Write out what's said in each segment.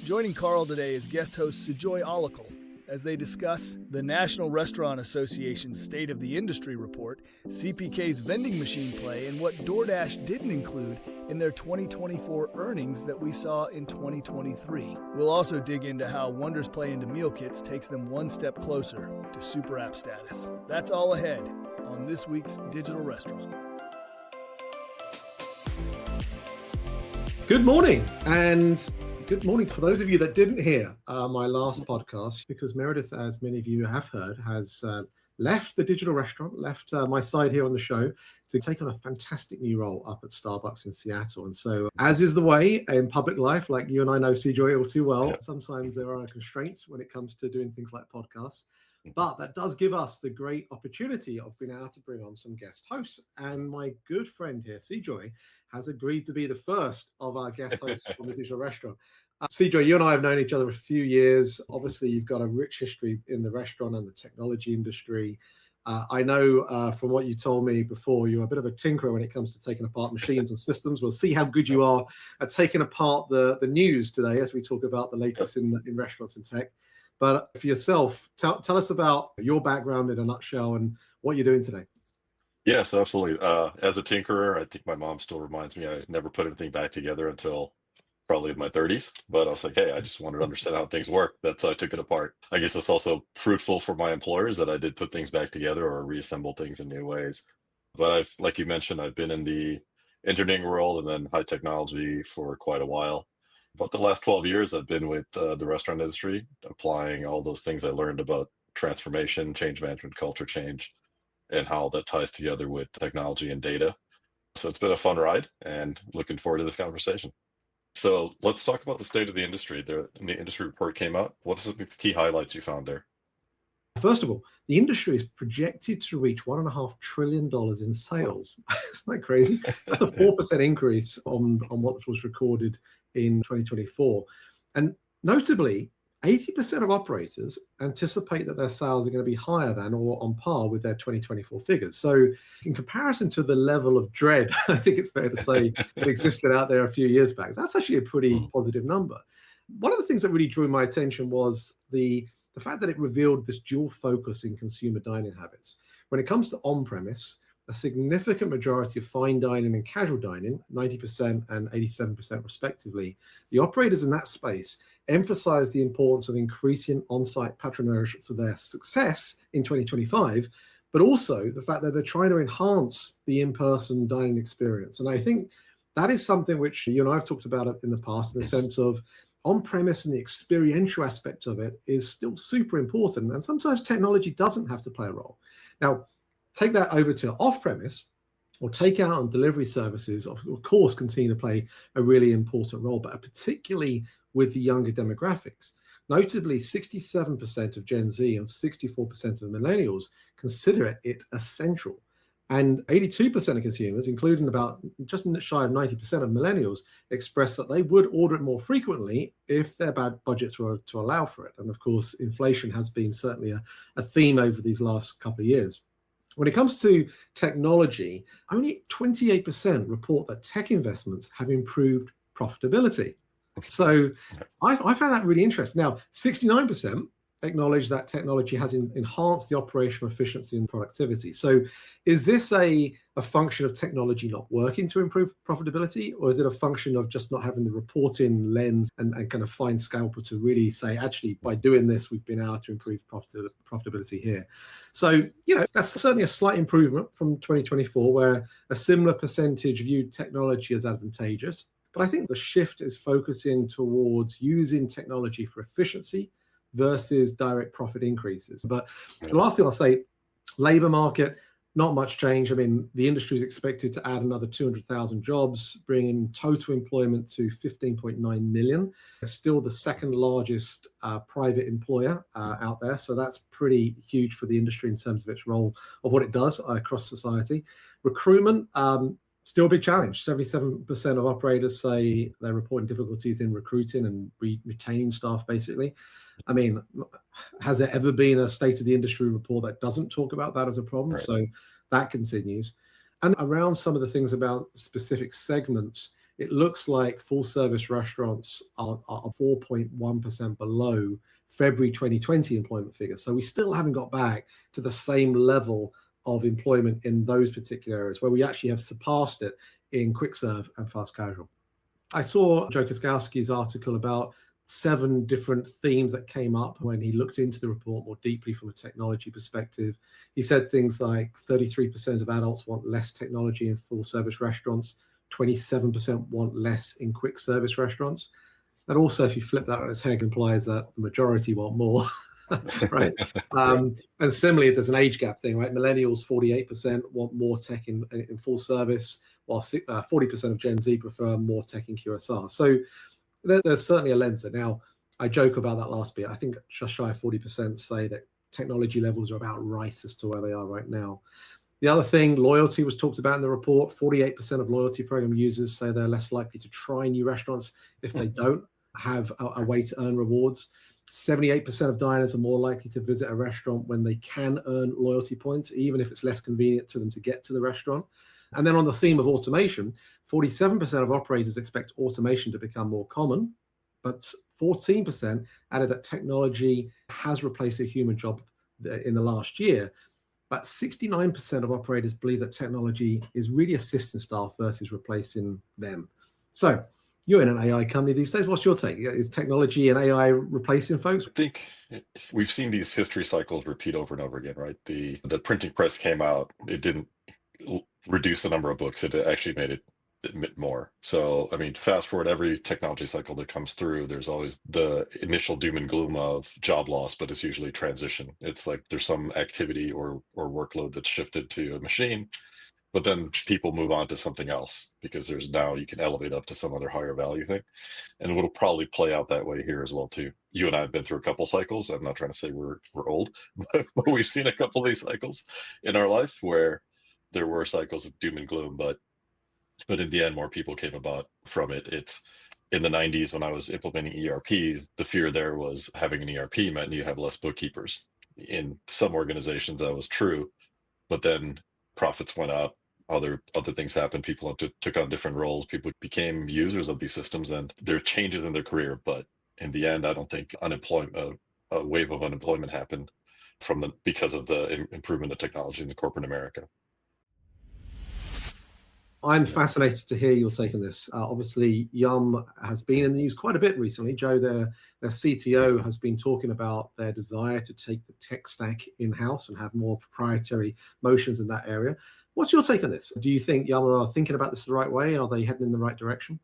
Joining Carl today is guest host Cijoy Olickal as they discuss the National Restaurant Association's State of the Industry report, CPK's vending machine play, and what DoorDash didn't include in their 2024 earnings that we saw in 2023. We'll also dig into how Wonder's play into meal kits takes them one step closer to super app status. That's all ahead on this week's Digital Restaurant. Good morning, and good morning for those of you that didn't hear my last podcast, because Meredith, as many of you have heard, has left the digital restaurant, left my side here on the show to take on a fantastic new role up at Starbucks in Seattle. And so, as is the way in public life, like you and I know Cijoy all too well, sometimes there are constraints when it comes to doing things like podcasts. But that does give us the great opportunity of being able to bring on some guest hosts. And my good friend here, Cijoy, has agreed to be the first of our guest hosts on the digital restaurant. Cijoy, you and I have known each other a few years. Obviously, you've got a rich history in the restaurant and the technology industry. I know from what you told me before, you're a bit of a tinkerer when it comes to taking apart machines and systems. We'll see how good you are at taking apart the news today as we talk about the latest in restaurants and tech. But for yourself, tell us about your background in a nutshell and what you're doing today. Yes, absolutely. As a tinkerer, I think my mom still reminds me I never put anything back together until probably in my 30s. But I was like, hey, I just wanted to understand how things work. That's how I took it apart. I guess it's also fruitful for my employers that I did put things back together or reassemble things in new ways. But like you mentioned, I've been in the engineering world and then high technology for quite a while. About the last 12 years, I've been with the restaurant industry, applying all those things I learned about transformation, change management, culture change, and how that ties together with technology and data. So it's been a fun ride and looking forward to this conversation. So let's talk about the state of the industry. The industry report came out. What are some of the key highlights you found there? First of all, the industry is projected to reach $1.5 trillion in sales. Isn't that crazy? That's a 4% increase on what was recorded in 2024. And notably, 80% of operators anticipate that their sales are going to be higher than or on par with their 2024 figures. So in comparison to the level of dread, I think it's fair to say, that existed out there a few years back, that's actually a pretty positive number. One of the things that really drew my attention was the fact that it revealed this dual focus in consumer dining habits. When it comes to on-premise, a significant majority of fine dining and casual dining, 90% and 87% respectively, the operators in that space emphasize the importance of increasing on-site patronage for their success in 2025, but also the fact that they're trying to enhance the in-person dining experience. And I think that is something which you and I have talked about in the past, in the sense of on-premise and the experiential aspect of it is still super important. And sometimes technology doesn't have to play a role. Now, take that over to off-premise, or takeout and delivery services, of course, continue to play a really important role, but particularly with the younger demographics. Notably, 67% of Gen Z and 64% of millennials consider it essential. And 82% of consumers, including about just shy of 90% of millennials, express that they would order it more frequently if their budgets were to allow for it. And of course, inflation has been certainly a theme over these last couple of years. When it comes to technology, only 28% report that tech investments have improved profitability. So I found that really interesting. Now, 69% acknowledge that technology has enhanced the operational efficiency and productivity. So is this a function of technology not working to improve profitability, or is it a function of just not having the reporting lens and kind of fine scalpel to really say, actually, by doing this, we've been able to improve profitability here? So, that's certainly a slight improvement from 2024, where a similar percentage viewed technology as advantageous. But I think the shift is focusing towards using technology for efficiency versus direct profit increases. But the last thing I'll say, labor market, not much change. I mean, the industry is expected to add another 200,000 jobs, bringing total employment to 15.9 million. It's still the second largest private employer out there. So that's pretty huge for the industry in terms of its role of what it does across society. Recruitment, still a big challenge. 77% of operators say they're reporting difficulties in recruiting and retaining staff, basically. I mean, has there ever been a state of the industry report that doesn't talk about that as a problem? Right. So that continues. And around some of the things about specific segments, it looks like full service restaurants are 4.1% below February 2020 employment figures. So we still haven't got back to the same level of employment in those particular areas, where we actually have surpassed it in quick serve and fast casual. I saw Joe Koskowski's article about 7 different themes that came up when he looked into the report more deeply from a technology perspective. He said things like 33% of adults want less technology in full service restaurants, 27% want less in quick service restaurants. That also, if you flip that on its head, implies that the majority want more, right? And similarly, there's an age gap thing, right? Millennials, 48% want more tech in full service, while 40% of Gen Z prefer more tech in QSR. So there's certainly a lens there. Now, I joke about that last bit. I think just shy of 40% say that technology levels are about right as to where they are right now. The other thing, loyalty was talked about in the report. 48% of loyalty program users say they're less likely to try new restaurants if they don't have a way to earn rewards. 78% of diners are more likely to visit a restaurant when they can earn loyalty points, even if it's less convenient to them to get to the restaurant. And then on the theme of automation, 47% of operators expect automation to become more common, but 14% added that technology has replaced a human job in the last year. But 69% of operators believe that technology is really assisting staff versus replacing them. So you're in an AI company these days. What's your take? Is technology and AI replacing folks? I think we've seen these history cycles repeat over and over again, right? The printing press came out. It didn't reduce the number of books. It actually made it admit more. So, I mean, fast forward every technology cycle that comes through, there's always the initial doom and gloom of job loss, but it's usually transition. It's like there's some activity or workload that's shifted to a machine, but then people move on to something else because there's now you can elevate up to some other higher value thing. And it'll probably play out that way here as well too. You and I have been through a couple cycles. I'm not trying to say we're old, but we've seen a couple of these cycles in our life where there were cycles of doom and gloom, but in the end, more people came about from it. It's in the 90s when I was implementing ERPs, the fear there was having an ERP meant you have less bookkeepers. In some organizations, that was true, but then profits went up. Other things happened. People took on different roles. People became users of these systems, and there are changes in their career. But in the end, I don't think unemployment, a wave of unemployment happened because of the improvement of technology in the corporate America. I'm fascinated to hear your take on this. Obviously, Yum has been in the news quite a bit recently. Joe, their CTO, has been talking about their desire to take the tech stack in-house and have more proprietary motions in that area. What's your take on this? Do you think Yum are thinking about this the right way? Are they heading in the right direction?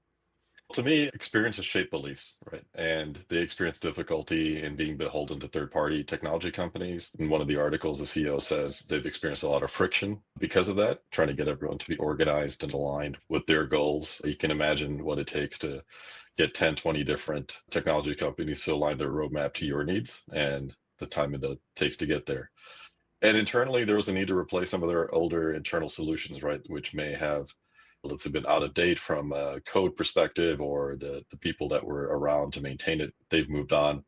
To me, experiences shape beliefs, right? And they experience difficulty in being beholden to third-party technology companies. In one of the articles, the CEO says they've experienced a lot of friction because of that, trying to get everyone to be organized and aligned with their goals. You can imagine what it takes to get 10, 20 different technology companies to align their roadmap to your needs and the time it takes to get there. And internally, there was a need to replace some of their older internal solutions, right, which may have, let's say, been out of date from a code perspective, or the people that were around to maintain it, they've moved on.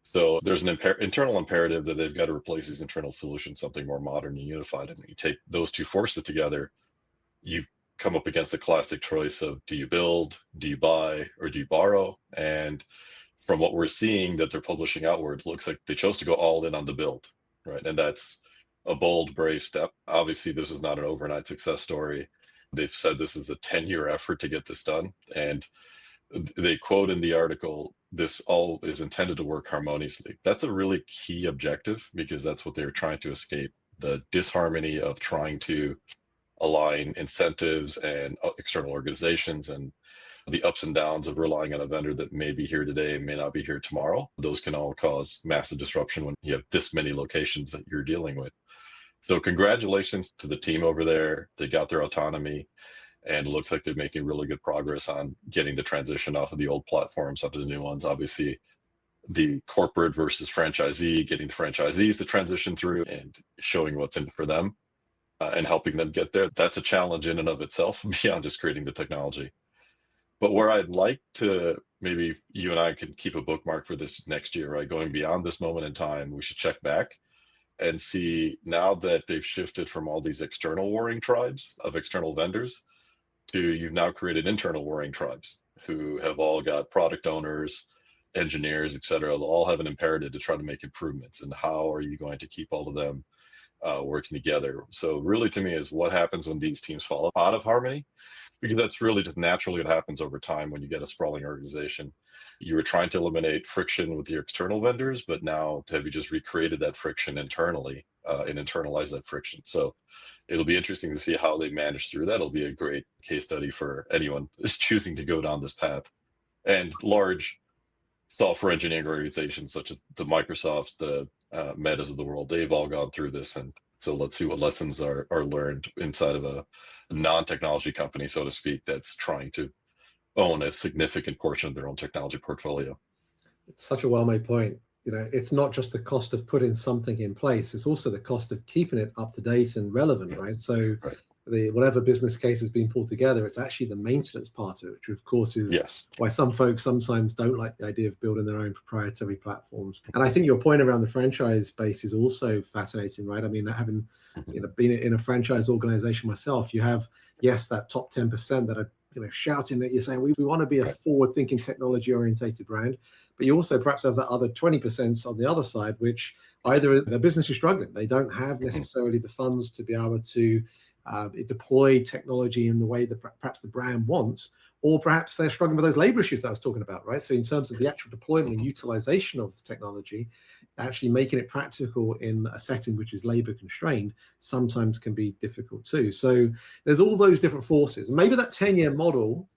So there's an internal imperative that they've got to replace these internal solutions, something more modern and unified. And when you take those two forces together, you come up against the classic choice of, do you build, do you buy, or do you borrow? And from what we're seeing that they're publishing outward, looks like they chose to go all in on the build, right? And that's a bold, brave step. Obviously, this is not an overnight success story. They've said this is a 10-year effort to get this done. And they quote in the article, this all is intended to work harmoniously. That's a really key objective, because that's what they're trying to escape, the disharmony of trying to align incentives and external organizations, and the ups and downs of relying on a vendor that may be here today and may not be here tomorrow. Those can all cause massive disruption when you have this many locations that you're dealing with. So congratulations to the team over there. They got their autonomy, and it looks like they're making really good progress on getting the transition off of the old platforms up to the new ones. Obviously, the corporate versus franchisee, getting the franchisees to transition through and showing what's in it for them, and helping them get there. That's a challenge in and of itself, beyond just creating the technology. But where I'd like to, maybe you and I could keep a bookmark for this next year, right? Going beyond this moment in time, we should check back and see, now that they've shifted from all these external warring tribes of external vendors, to you've now created internal warring tribes who have all got product owners, engineers, et cetera. They'll all have an imperative to try to make improvements. And how are you going to keep all of them working together? So really, to me, is what happens when these teams fall out of harmony, because that's really just naturally what happens over time when you get a sprawling organization. You were trying to eliminate friction with your external vendors, but now have you just recreated that friction internally and internalize that friction? So it'll be interesting to see how they manage through that. It'll be a great case study for anyone who's choosing to go down this path. And large software engineering organizations such as the Microsofts, the Metas of the world, they've all gone through this. And so let's see what lessons are learned inside of a non-technology company, so to speak, that's trying to own a significant portion of their own technology portfolio. It's such a well-made point. It's not just the cost of putting something in place, it's also the cost of keeping it up to date and relevant, right? So whatever business case has been pulled together, it's actually the maintenance part of it, which of course is why some folks sometimes don't like the idea of building their own proprietary platforms. And I think your point around the franchise base is also fascinating, right? I mean, having been in a franchise organization myself, you have, yes, that top 10% that are shouting that you're saying we want to be a forward-thinking, technology-orientated brand, but you also perhaps have that other 20% on the other side, which either their business is struggling, they don't have necessarily the funds to be able to deploy technology in the way that perhaps the brand wants, or perhaps they're struggling with those labor issues that I was talking about, right? So in terms of the actual deployment and utilization of the technology, actually making it practical in a setting which is labor constrained sometimes can be difficult too. So there's all those different forces. And maybe that 10-year model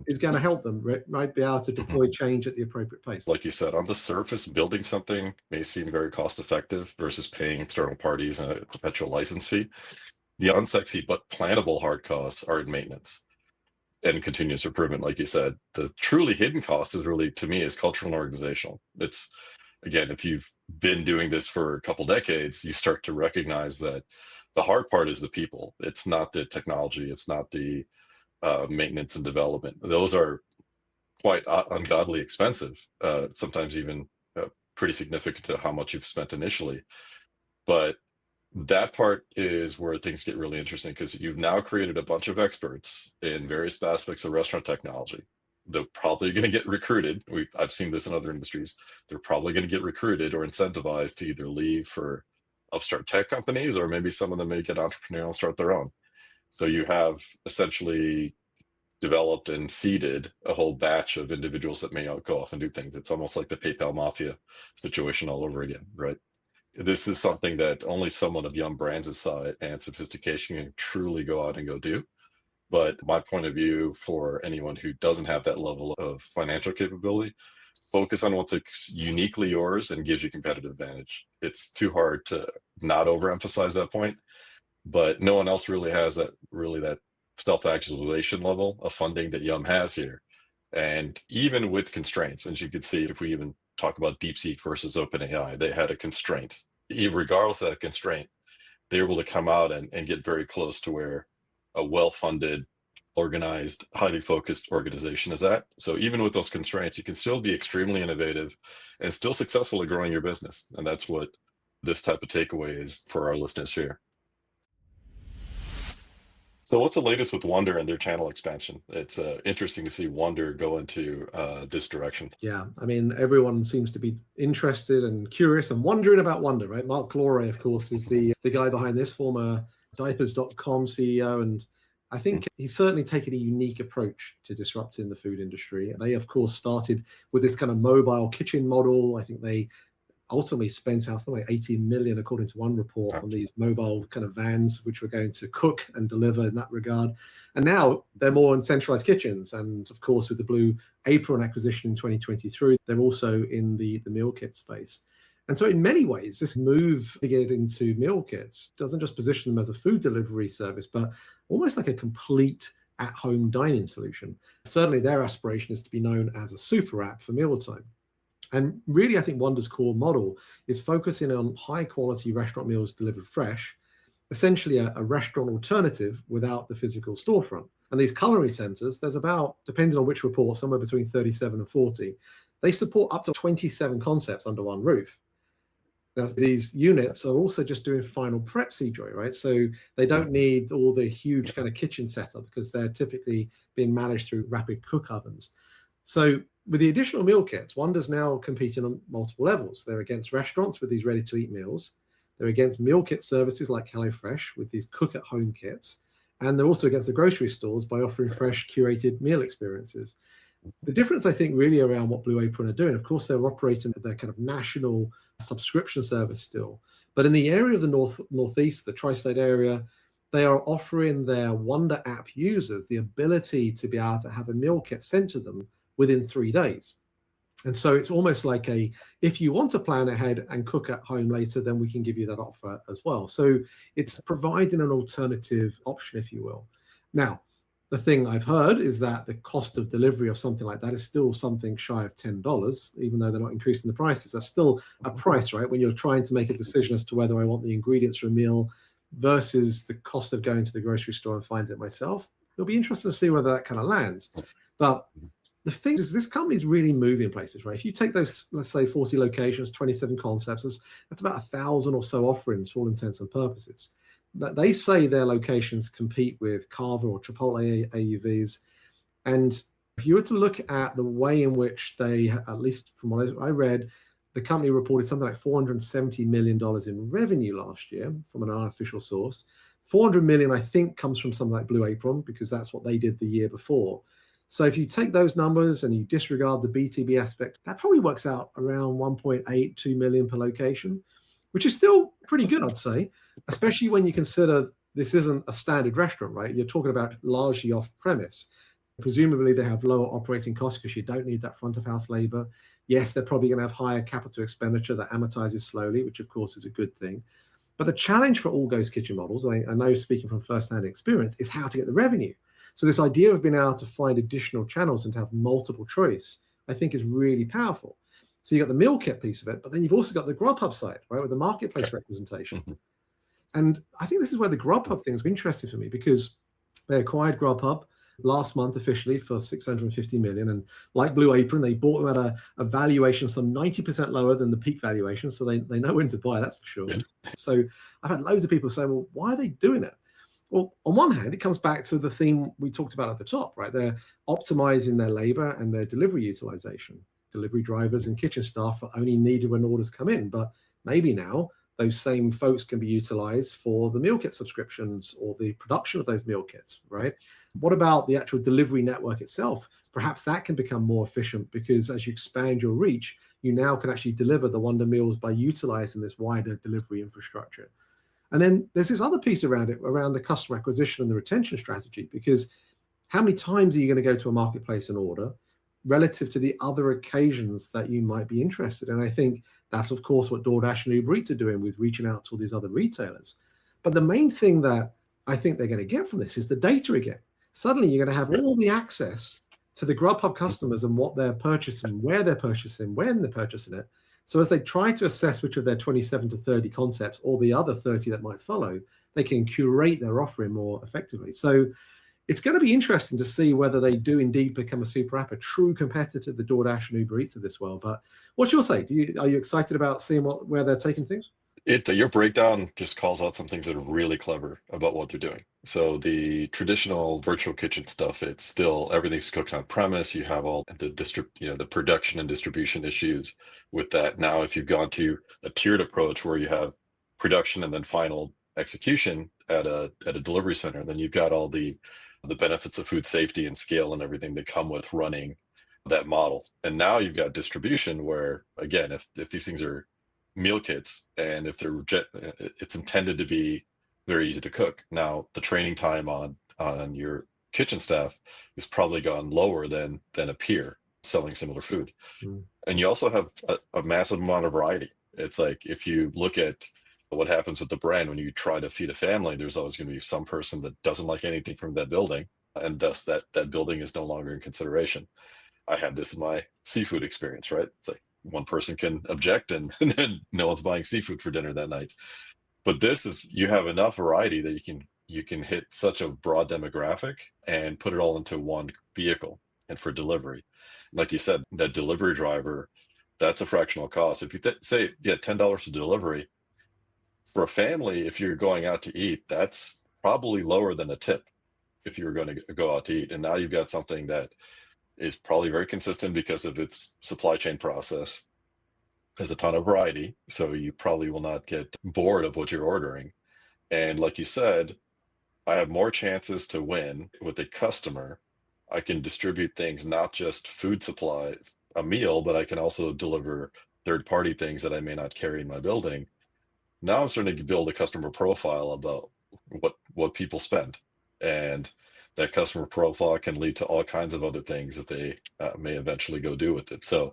is going to help them, right, be able to deploy change at the appropriate pace. Like you said, on the surface, building something may seem very cost effective versus paying external parties a perpetual license fee. The unsexy but plannable hard costs are in maintenance and continuous improvement. Like you said, the truly hidden cost is really, to me, is cultural and organizational. It's, again, if you've been doing this for a couple decades, you start to recognize that the hard part is the people. It's not the technology. It's not the maintenance and development. Those are quite ungodly expensive, sometimes even pretty significant to how much you've spent initially. But that part is where things get really interesting, because you've now created a bunch of experts in various aspects of restaurant technology. They're probably going to get recruited. I've seen this in other industries. They're probably going to get recruited or incentivized to either leave for upstart tech companies, or maybe some of them may get entrepreneurial and start their own. So you have essentially developed and seeded a whole batch of individuals that may go off and do things. It's almost like the PayPal mafia situation all over again, right? This is something that only someone of young brands' size and sophistication can truly go out and go do. But my point of view for anyone who doesn't have that level of financial capability, focus on what's uniquely yours and gives you competitive advantage. It's too hard to not overemphasize that point, but no one else really has that self-actualization level of funding that Yum has here. And even with constraints, as you can see, if we even talk about DeepSeek versus OpenAI, they had a constraint. Regardless of that constraint, they were able to come out and get very close to where a well-funded, organized, highly focused organization is at. So even with those constraints, you can still be extremely innovative and still successful at growing your business. And that's what this type of takeaway is for our listeners here. So what's the latest with Wonder and their channel expansion? It's interesting to see Wonder go into this direction. Yeah, I mean, everyone seems to be interested and curious and wondering about Wonder, right? Mark Glory, of course, is the guy behind this, former diapers.com CEO. And I think he's certainly taken a unique approach to disrupting the food industry. They, of course, started with this kind of mobile kitchen model. I think they ultimately spent out something like 18 million, according to one report, on these mobile kind of vans, which were going to cook and deliver in that regard. And now they're more in centralized kitchens. And of course, with the Blue Apron acquisition in 2023, they're also in the meal kit space. And so in many ways, this move to get into meal kits doesn't just position them as a food delivery service, but almost like a complete at-home dining solution. Certainly their aspiration is to be known as a super app for mealtime. And really, I think Wonder's core model is focusing on high-quality restaurant meals delivered fresh, essentially a restaurant alternative without the physical storefront. And these culinary centers, there's about, depending on which report, somewhere between 37 and 40. They support up to 27 concepts under one roof. Now, these units are also just doing final prep Cijoy, right? So they don't need all the huge kind of kitchen setup because they're typically being managed through rapid cook ovens. So with the additional meal kits, Wonder's now competing on multiple levels. They're against restaurants with these ready-to-eat meals. They're against meal kit services like HelloFresh with these cook-at-home kits. And they're also against the grocery stores by offering fresh, curated meal experiences. The difference, I think, really around what Blue Apron are doing, of course, they're operating at their kind of national subscription service still. But in the area of the Northeast, the tri-state area, they are offering their Wonder app users the ability to be able to have a meal kit sent to them within 3 days. And so it's almost like if you want to plan ahead and cook at home later, then we can give you that offer as well. So it's providing an alternative option, if you will. Now, the thing I've heard is that the cost of delivery of something like that is still something shy of $10, even though they're not increasing the prices. That's still a price, right? When you're trying to make a decision as to whether I want the ingredients for a meal versus the cost of going to the grocery store and finding it myself. It'll be interesting to see whether that kind of lands. But the thing is, this company is really moving places, right? If you take those, let's say, 40 locations, 27 concepts, that's about 1,000 or so offerings for all intents and purposes. That they say their locations compete with Carver or Chipotle AUVs. And if you were to look at the way in which they, at least from what I read, the company reported something like $470 million in revenue last year from an unofficial source. 400 million, I think, comes from something like Blue Apron because that's what they did the year before. So if you take those numbers and you disregard the BTB aspect, that probably works out around 1.82 million per location, which is still pretty good, I'd say, especially when you consider this isn't a standard restaurant, right? You're talking about largely off premise. Presumably they have lower operating costs because you don't need that front of house labor. Yes, they're probably going to have higher capital expenditure that amortizes slowly, which of course is a good thing. But the challenge for all ghost kitchen models, I know speaking from firsthand experience, is how to get the revenue. So this idea of being able to find additional channels and to have multiple choice, I think is really powerful. So you've got the meal kit piece of it, but then you've also got the Grubhub side, right, with the marketplace representation. And I think this is where the Grubhub thing is interesting for me because they acquired Grubhub last month officially for $650 million. And like Blue Apron, they bought them at a valuation some 90% lower than the peak valuation. So they know when to buy, that's for sure. Good. So I've had loads of people say, well, why are they doing it? Well, on one hand, it comes back to the theme we talked about at the top, right? They're optimizing their labor and their delivery utilization. Delivery drivers and kitchen staff are only needed when orders come in, but maybe now those same folks can be utilized for the meal kit subscriptions or the production of those meal kits, right? What about the actual delivery network itself? Perhaps that can become more efficient because as you expand your reach, you now can actually deliver the Wonder meals by utilizing this wider delivery infrastructure. And then there's this other piece around it, around the customer acquisition and the retention strategy, because how many times are you going to go to a marketplace and order relative to the other occasions that you might be interested in? I think that's, of course, what DoorDash and Uber Eats are doing with reaching out to all these other retailers. But the main thing that I think they're going to get from this is the data again. Suddenly, you're going to have all the access to the Grubhub customers and what they're purchasing, where they're purchasing, when they're purchasing it. So as they try to assess which of their 27 to 30 concepts or the other 30 that might follow, they can curate their offering more effectively. So it's going to be interesting to see whether they do indeed become a super app, a true competitor to the DoorDash and Uber Eats of this world. But what's your say? Are you excited about seeing where they're taking things? Your breakdown just calls out some things that are really clever about what they're doing. So the traditional virtual kitchen stuff, it's still everything's cooked on premise. You have all the the production and distribution issues with that. Now, if you've gone to a tiered approach where you have production and then final execution at a delivery center, then you've got all the benefits of food safety and scale and everything that come with running that model. And now you've got distribution where, again, if these things are meal kits and if it's intended to be very easy to cook. Now the training time on your kitchen staff is probably gone lower than a peer selling similar food. And you also have a massive amount of variety. It's like if you look at what happens with the brand when you try to feed a family, there's always going to be some person that doesn't like anything from that building, and thus that building is no longer in consideration. I had this in my seafood experience, right? It's like one person can object and then no one's buying seafood for dinner that night. But this is, you have enough variety that you can hit such a broad demographic and put it all into one vehicle and for delivery. Like you said, that delivery driver that's a fractional cost. If you say, yeah, $10 to delivery for a family, if you're going out to eat, that's probably lower than a tip if you were going to go out to eat. And now you've got something that is probably very consistent because of its supply chain process. There's a ton of variety, so you probably will not get bored of what you're ordering. And like you said, I have more chances to win with a customer. I can distribute things, not just food supply, a meal, but I can also deliver third party things that I may not carry in my building. Now I'm starting to build a customer profile about what people spend. And that customer profile can lead to all kinds of other things that they may eventually go do with it. So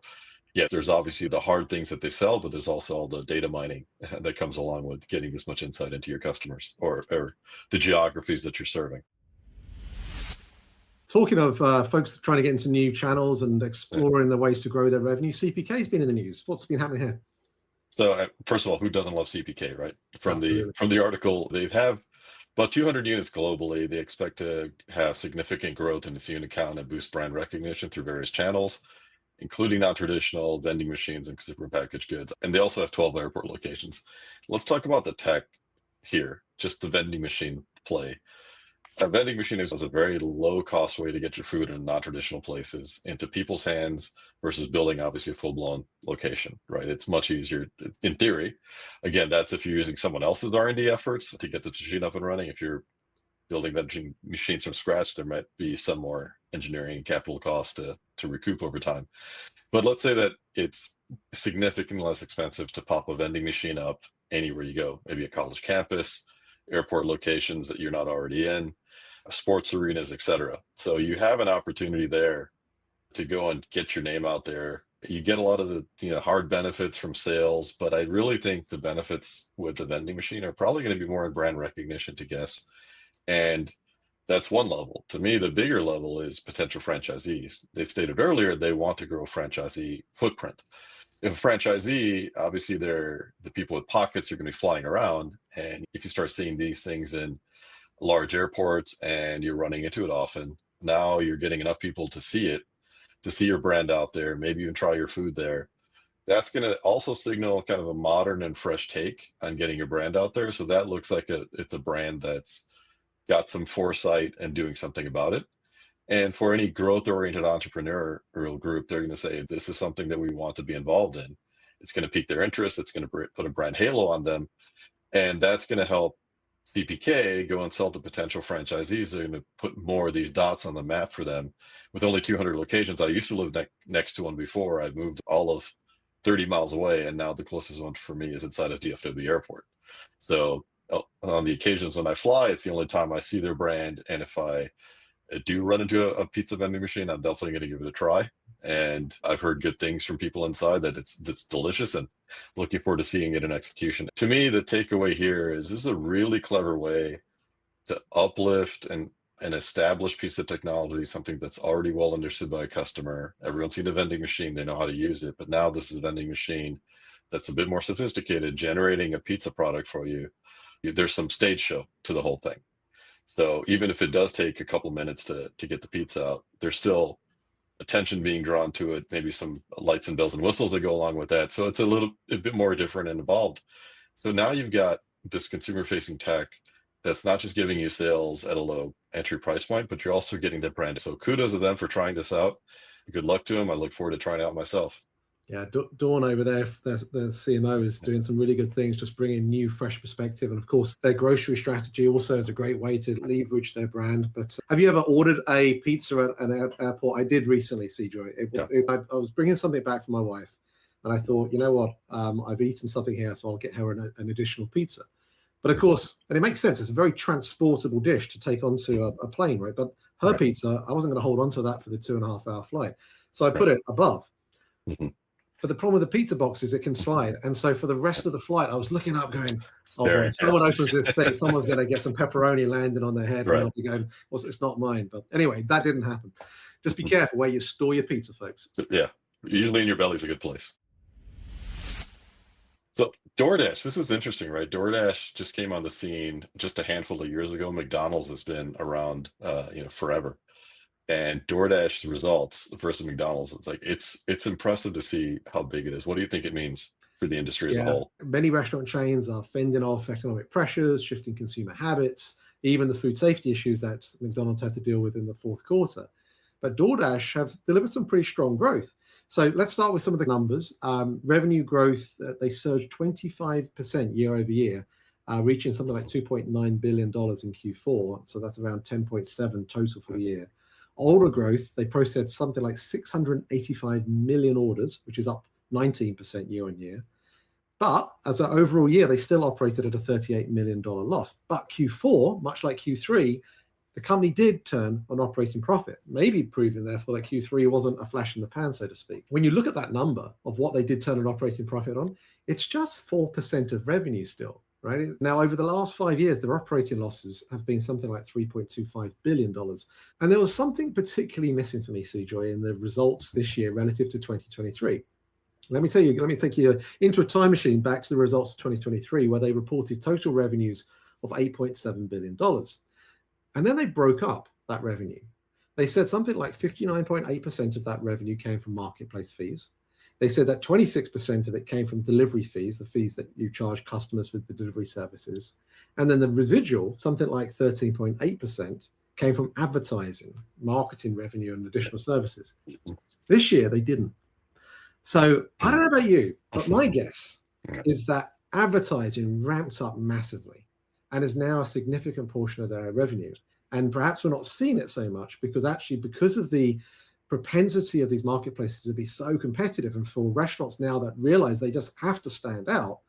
yeah, there's obviously the hard things that they sell, but there's also all the data mining that comes along with getting this much insight into your customers or the geographies that you're serving. Talking of folks trying to get into new channels and Yeah. exploring the ways to grow their revenue, CPK's been in the news. What's been happening here? So first of all, who doesn't love CPK, right? Absolutely. From the article, they have about 200 units globally. They expect to have significant growth in its unit count and boost brand recognition through various channels, including non-traditional vending machines and consumer packaged goods. And they also have 12 airport locations. Let's talk about the tech here, just the vending machine play. A vending machine is a very low cost way to get your food in non-traditional places into people's hands versus building obviously a full-blown location, right? It's much easier in theory. Again, that's if you're using someone else's R&D efforts to get the machine up and running. If you're building vending machines from scratch, there might be some more engineering and capital costs to recoup over time. But let's say that it's significantly less expensive to pop a vending machine up anywhere you go, maybe a college campus, airport locations that you're not already in, sports arenas, etc. So you have an opportunity there to go and get your name out there. You get a lot of the hard benefits from sales, but I really think the benefits with the vending machine are probably going to be more in brand recognition to guests. And that's one level. To me, the bigger level is potential franchisees. They've stated earlier they want to grow franchisee footprint. If a franchisee, obviously they're the people with pockets are going to be flying around. And if you start seeing these things in large airports and you're running into it often, now you're getting enough people to see it, to see your brand out there, maybe even try your food there. That's going to also signal kind of a modern and fresh take on getting your brand out there. So that looks like it's a brand that's got some foresight and doing something about it. And for any growth-oriented entrepreneurial group, they're going to say, this is something that we want to be involved in. It's going to pique their interest. It's going to put a brand halo on them. And that's going to help CPK go and sell to potential franchisees. They're going to put more of these dots on the map for them. With only 200 locations, I used to live next to one before. I moved all of 30 miles away, and now the closest one for me is inside of DFW Airport. So on the occasions when I fly, it's the only time I see their brand. And if I do run into a pizza vending machine, I'm definitely going to give it a try. And I've heard good things from people inside that it's delicious, and looking forward to seeing it in execution. To me, the takeaway here is this is a really clever way to uplift an established piece of technology, something that's already well understood by a customer. Everyone's seen a vending machine, they know how to use it, but now this is a vending machine that's a bit more sophisticated, generating a pizza product for you. There's some stage show to the whole thing. So even if it does take a couple minutes to get the pizza out, there's still attention being drawn to it, maybe some lights and bells and whistles that go along with that. So it's a bit more different and involved. So now you've got this consumer facing tech that's not just giving you sales at a low entry price point, but you're also getting that brand. So kudos to them for trying this out. Good luck to them. I look forward to trying it out myself. Yeah, Dawn over there, the CMO, is doing some really good things, just bringing new, fresh perspective. And of course, their grocery strategy also is a great way to leverage their brand. But have you ever ordered a pizza at an airport? I did recently, Cijoy. I was bringing something back for my wife, and I thought, you know what, I've eaten something here, so I'll get her an additional pizza. But of course, and it makes sense, it's a very transportable dish to take onto a plane, right? But her pizza, I wasn't going to hold on to that for the 2.5-hour flight. So I put it above. Mm-hmm. But the problem with the pizza box is it can slide. And so for the rest of the flight, I was looking up going, oh, boy, if someone opens this thing, someone's going to get some pepperoni landing on their head. And they'll be going, well, it's not mine. But anyway, that didn't happen. Just be careful where you store your pizza, folks. Yeah, usually in your belly is a good place. So DoorDash, this is interesting, right? DoorDash just came on the scene just a handful of years ago. McDonald's has been around, forever. And DoorDash's results versus McDonald's, it's like it's impressive to see how big it is. What do you think it means for the industry as a Yeah, whole? many restaurant chains are fending off economic pressures, shifting consumer habits, even the food safety issues that McDonald's had to deal with in the fourth quarter. But DoorDash have delivered some pretty strong growth. So let's start with some of the numbers. Revenue growth, they surged 25% year over year, reaching something like $2.9 billion in Q4. So that's around 10.7 total for the year. Order growth, they processed something like 685 million orders, which is up 19% year on year. But as an overall year, they still operated at a $38 million loss. But Q4, much like Q3, the company did turn an operating profit, maybe proving therefore that Q3 wasn't a flash in the pan, so to speak. When you look at that number of what they did turn an operating profit on, it's just 4% of revenue still, right? Now, over the last 5 years, their operating losses have been something like $3.25 billion. And there was something particularly missing for me, Cijoy, in the results this year relative to 2023. Let me take you into a time machine back to the results of 2023, where they reported total revenues of $8.7 billion. And then they broke up that revenue. They said something like 59.8% of that revenue came from marketplace fees. They said that 26% of it came from delivery fees, the fees that you charge customers with the delivery services. And then the residual, something like 13.8%, came from advertising, marketing revenue, and additional services. This year, they didn't. So I don't know about you, but my guess is that advertising ramped up massively and is now a significant portion of their revenue. And perhaps we're not seeing it so much because of the propensity of these marketplaces to be so competitive, and for restaurants now that realize they just have to stand out,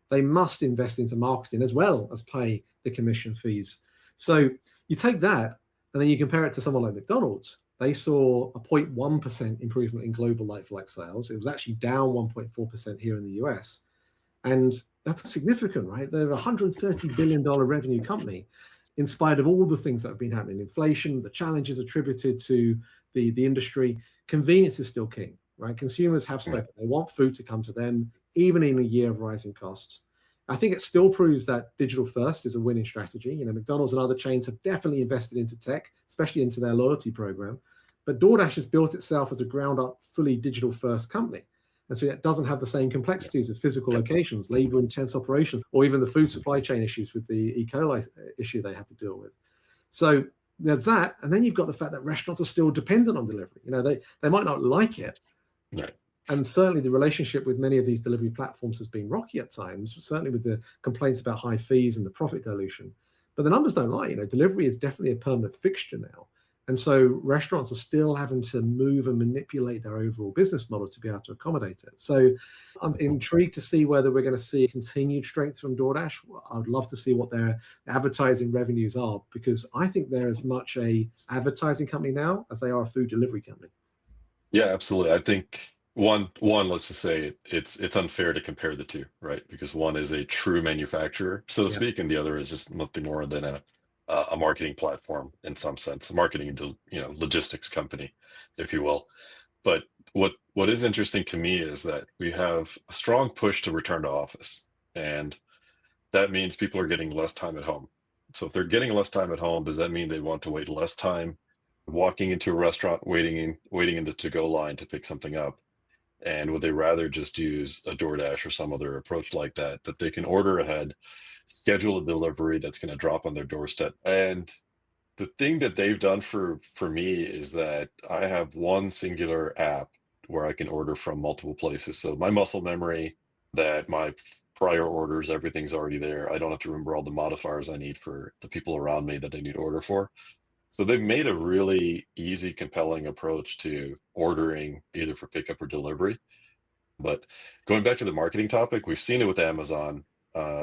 they must invest into marketing as well as pay the commission fees. So you take that and then you compare it to someone like McDonald's. They saw a 0.1% improvement in global like-for-like sales. It was actually down 1.4% here in the US. And that's significant, right? They're a $130 billion revenue company, in spite of all the things that have been happening, inflation, the challenges attributed to the industry. Convenience is still king, right? Consumers have spoken. They want food to come to them, even in a year of rising costs. I think it still proves that digital first is a winning strategy. You know, McDonald's and other chains have definitely invested into tech, especially into their loyalty program. But DoorDash has built itself as a ground up, fully digital first company. And so it doesn't have the same complexities of physical locations, labor intense operations, or even the food supply chain issues with the E. coli issue they had to deal with. So there's that. And then you've got the fact that restaurants are still dependent on delivery. You know, they might not like it. Right. And certainly the relationship with many of these delivery platforms has been rocky at times, certainly with the complaints about high fees and the profit dilution. But the numbers don't lie. You know, delivery is definitely a permanent fixture now. And so restaurants are still having to move and manipulate their overall business model to be able to accommodate it. So I'm intrigued to see whether we're going to see continued strength from DoorDash. I would love to see what their advertising revenues are, because I think they're as much a advertising company now as they are a food delivery company. Yeah, absolutely. I think one, let's just say it's unfair to compare the two, right? Because one is a true manufacturer, so to Yeah. speak, and the other is just nothing more than a marketing platform in some sense, a marketing logistics company, if you will. But what is interesting to me is that we have a strong push to return to office, and that means people are getting less time at home. So if they're getting less time at home, does that mean they want to wait less time walking into a restaurant, waiting in the to-go line to pick something up? And would they rather just use a DoorDash or some other approach like that they can order ahead, schedule a delivery that's going to drop on their doorstep? And the thing that they've done for me is that I have one singular app where I can order from multiple places. So my muscle memory, that my prior orders, everything's already there. I don't have to remember all the modifiers I need for the people around me that I need to order for. So they've made a really easy, compelling approach to ordering either for pickup or delivery. But going back to the marketing topic, we've seen it with Amazon,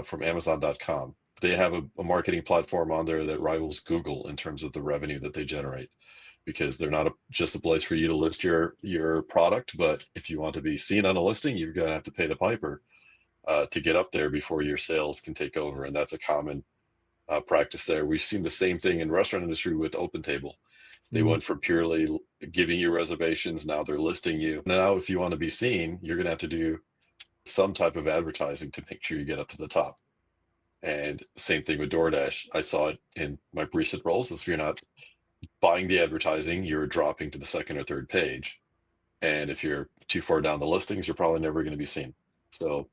from Amazon.com. They have a marketing platform on there that rivals Google in terms of the revenue that they generate, because they're not just a place for you to list your product, but if you want to be seen on a listing, you're going to have to pay the piper to get up there before your sales can take over. And that's a common practice there. We've seen the same thing in restaurant industry with OpenTable. They went from purely giving you reservations. Now they're listing you. Now, if you want to be seen, you're going to have to do some type of advertising to make sure you get up to the top. And same thing with DoorDash. I saw it in my recent roles. If you're not buying the advertising, you're dropping to the second or third page. And if you're too far down the listings, you're probably never going to be seen. So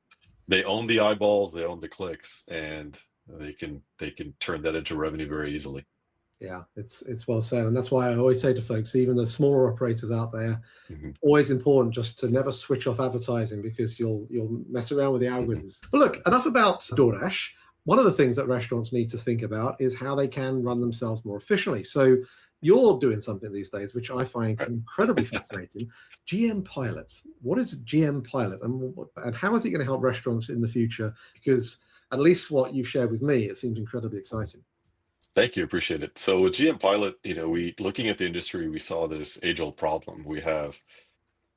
they own the eyeballs, they own the clicks, and they can turn that into revenue very easily. Yeah, it's well said. And that's why I always say to folks, even the smaller operators out there, always important just to never switch off advertising, because you'll mess around with the algorithms. But look, enough about DoorDash. One of the things that restaurants need to think about is how they can run themselves more efficiently. So you're doing something these days, which I find incredibly fascinating. GM Pilot. What is GM Pilot, and how is it going to help restaurants in the future? Because at least what you've shared with me, it seems incredibly exciting. Thank you, appreciate it. So with GM Pilot, we looking at the industry, we saw this age-old problem. We have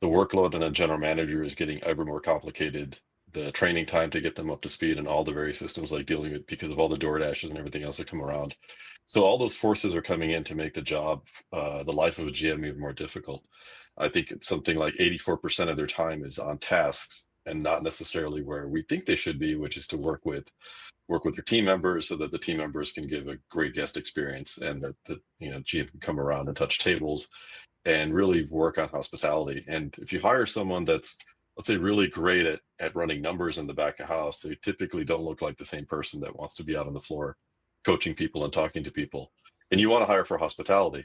the workload, and a general manager is getting ever more complicated. The training time to get them up to speed and all the various systems, like dealing with, because of all the DoorDashes and everything else that come around. So all those forces are coming in to make the job, the life of a GM, even more difficult. I think it's something like 84% of their time is on tasks and not necessarily where we think they should be, which is to work with their team members, so that the team members can give a great guest experience, and that the GM can come around and touch tables and really work on hospitality. And if you hire someone that's, let's say, really great at running numbers in the back of house, they typically don't look like the same person that wants to be out on the floor coaching people and talking to people. And you want to hire for hospitality.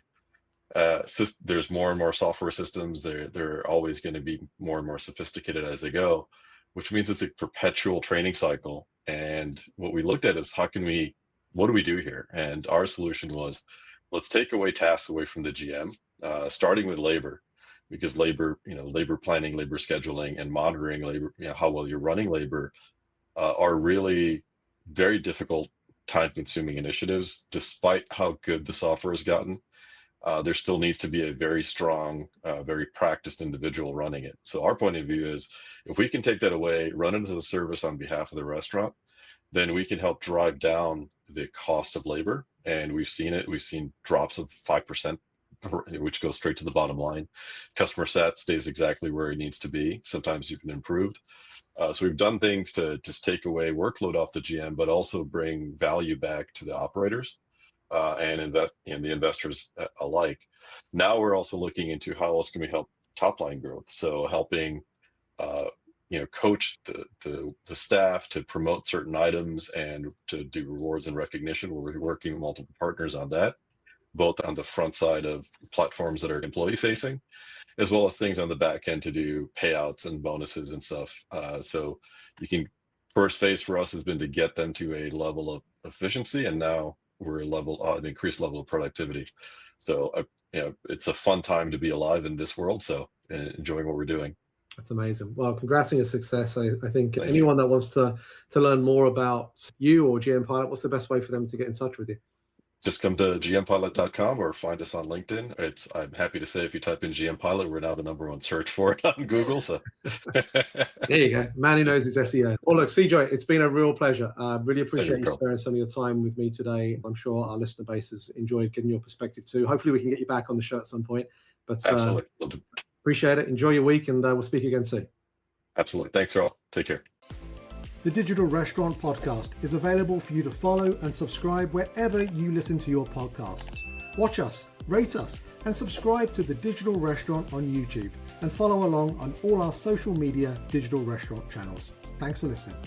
There's more and more software systems. They're always going to be more and more sophisticated as they go, which means it's a perpetual training cycle. And what we looked at is, what do we do here? And our solution was, let's take away tasks away from the GM, starting with labor, because labor planning, labor scheduling, and monitoring labor, how well you're running labor, are really very difficult, time-consuming initiatives. Despite how good the software has gotten, there still needs to be a very strong, very practiced individual running it. So our point of view is, if we can take that away, run it as a service on behalf of the restaurant, then we can help drive down the cost of labor. And we've seen drops of 5%, which goes straight to the bottom line. Customer sat stays exactly where it needs to be, sometimes even improved. So we've done things to just take away workload off the GM, but also bring value back to the operators and the investors alike. Now we're also looking into how else can we help top line growth. So helping coach the staff to promote certain items and to do rewards and recognition. We're working with multiple partners on that, both on the front side of platforms that are employee facing, as well as things on the back end to do payouts and bonuses and stuff. So first phase for us has been to get them to a level of efficiency, and now we're an increased level of productivity. So it's a fun time to be alive in this world. So enjoying what we're doing. That's amazing. Well, congrats on your success. I think anyone that wants to learn more about you or GM Pilot, what's the best way for them to get in touch with you? Just come to gmpilot.com or find us on LinkedIn. I'm happy to say, if you type in GM Pilot, we're now the #1 search for it on Google. So there you go. Man who knows his SEO. Well, look, Cijoy, it's been a real pleasure. Really appreciate you sparing some of your time with me today. I'm sure our listener base has enjoyed getting your perspective too. Hopefully we can get you back on the show at some point. But absolutely. Appreciate it. Enjoy your week, and we'll speak again soon. Absolutely. Thanks, all. Take care. The Digital Restaurant Podcast is available for you to follow and subscribe wherever you listen to your podcasts. Watch us, rate us, and subscribe to The Digital Restaurant on YouTube, and follow along on all our social media digital restaurant channels. Thanks for listening.